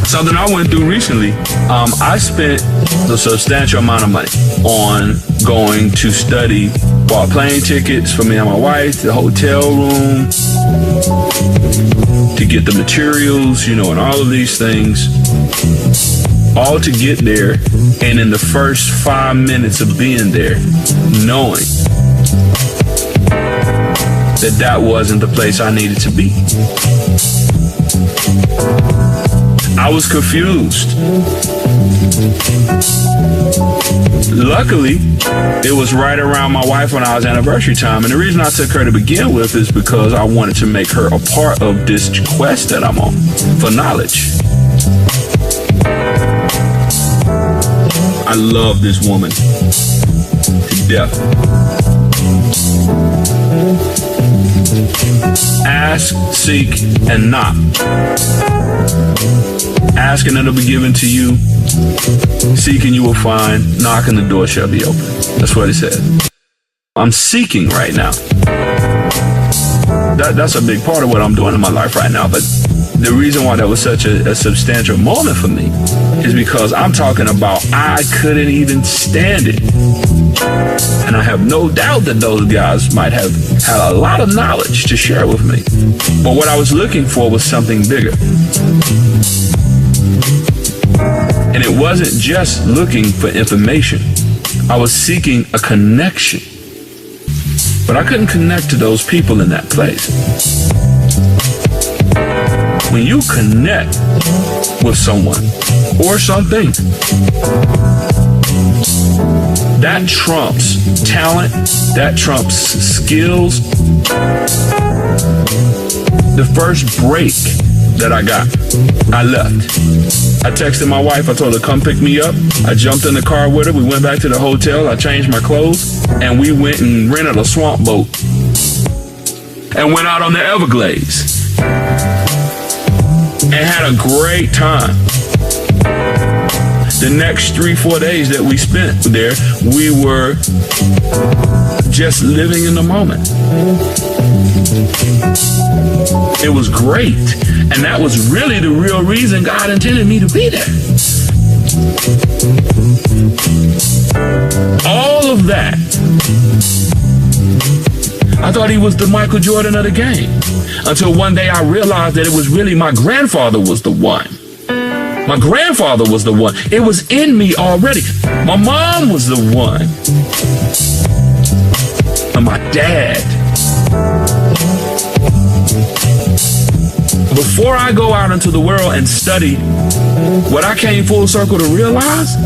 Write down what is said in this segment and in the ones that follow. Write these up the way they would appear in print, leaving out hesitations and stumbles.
Something I went through recently, I spent a substantial amount of money on going to study, bought plane tickets for me and my wife, the hotel room, to get the materials, and all of these things, all to get there. And in the first 5 minutes of being there, knowing that wasn't the place I needed to be. I was confused. Luckily, it was right around my wife and I's anniversary time. And the reason I took her to begin with is because I wanted to make her a part of this quest that I'm on for knowledge. I love this woman to death. Ask, seek, and knock. Ask and it'll be given to you. Seek and you will find. Knock and the door shall be open. That's what it said. I'm seeking right now. That's a big part of what I'm doing in my life right now. But the reason why that was such a substantial moment for me is because I'm talking about I couldn't even stand it. And I have no doubt that those guys might have had a lot of knowledge to share with me. But what I was looking for was something bigger. And it wasn't just looking for information. I was seeking a connection. But I couldn't connect to those people in that place. When you connect with someone or something, that trumps talent, that trumps skills. The first break that I got, I left. I texted my wife, I told her come pick me up. I jumped in the car with her, we went back to the hotel, I changed my clothes, and we went and rented a swamp boat and went out on the Everglades and had a great time. The next 3-4 days that we spent there, we were just living in the moment. It was great. And that was really the real reason God intended me to be there. All of that. I thought he was the Michael Jordan of the game. Until one day I realized that it was really my grandfather was the one. My grandfather was the one. It was in me already. My mom was the one. And my dad. Before I go out into the world and study, what I came full circle to realize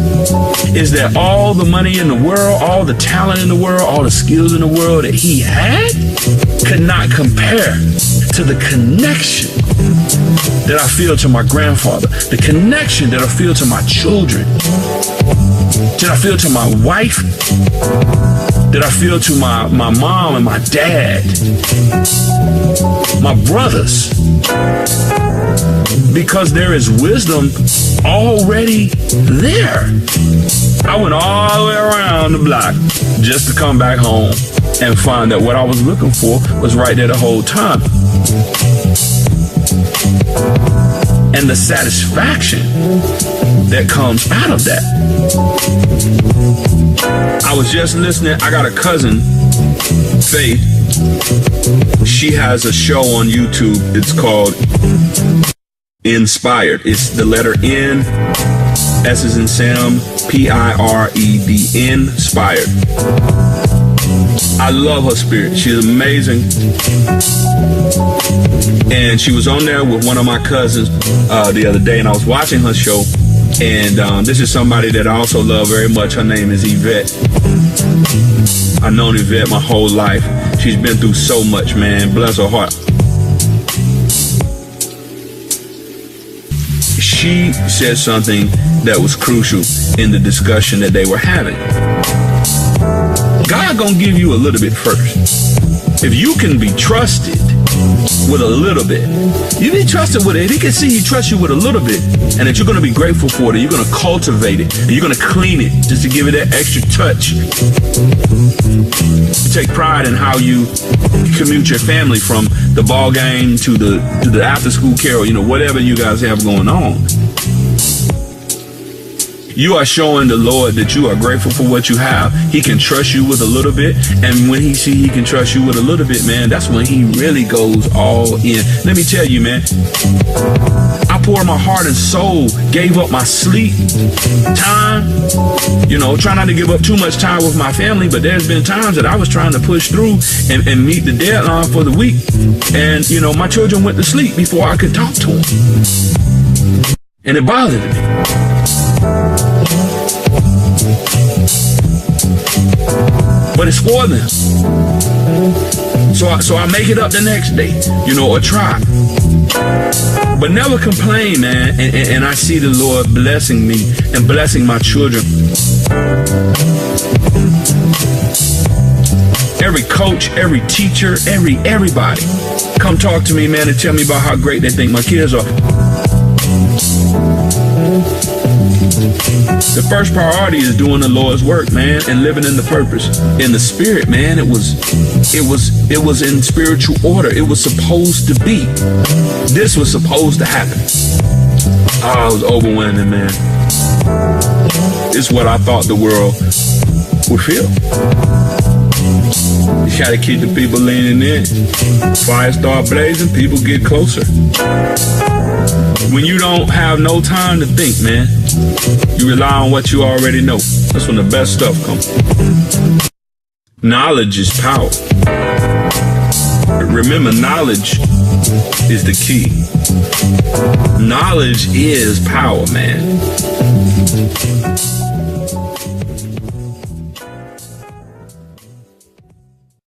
is that all the money in the world, all the talent in the world, all the skills in the world that he had could not compare to the connection that I feel to my grandfather, the connection that I feel to my children, that I feel to my wife, that I feel to my mom and my dad, my brothers, because there is wisdom already there. I went all the way around the block just to come back home and find that what I was looking for was right there the whole time. And the satisfaction that comes out of that. I was just listening. I got a cousin, Faith. She has a show on YouTube. It's called Inspired. It's the letter N, S is in Sam, P-I-R-E-D, Inspired. I love her spirit. She's amazing. And she was on there with one of my cousins the other day, and I was watching her show. And this is somebody that I also love very much. Her name is Yvette. I've known Yvette my whole life. She's been through so much, man. Bless her heart. She said something that was crucial in the discussion that they were having. God gonna give you a little bit first. If you can be trusted with a little bit, you be trusted with it. If he can see you trust you with a little bit, and that you're gonna be grateful for it, you're gonna cultivate it, and you're gonna clean it just to give it that extra touch. You take pride in how you commute your family from the ball game to the after school carol, whatever you guys have going on. You are showing the Lord that you are grateful for what you have. He can trust you with a little bit. And when he see he can trust you with a little bit, man, that's when he really goes all in. Let me tell you, man, I poured my heart and soul, gave up my sleep, time, try not to give up too much time with my family. But there's been times that I was trying to push through and meet the deadline for the week. And, my children went to sleep before I could talk to them. And it bothered me. But it's for them. So I make it up the next day, or try. But never complain, man. And I see the Lord blessing me and blessing my children. Every coach, every teacher, everybody come talk to me, man, and tell me about how great they think my kids are. The first priority is doing the Lord's work, man, and living in the purpose. In the spirit, man, it was in spiritual order. It was supposed to be. This was supposed to happen. Oh, it was overwhelming, man. It's what I thought the world would feel. You gotta keep the people leaning in. Fire start blazing, people get closer. When you don't have no time to think, man, you rely on what you already know. That's when the best stuff comes. Knowledge is power. Remember, knowledge is the key. Knowledge is power, man.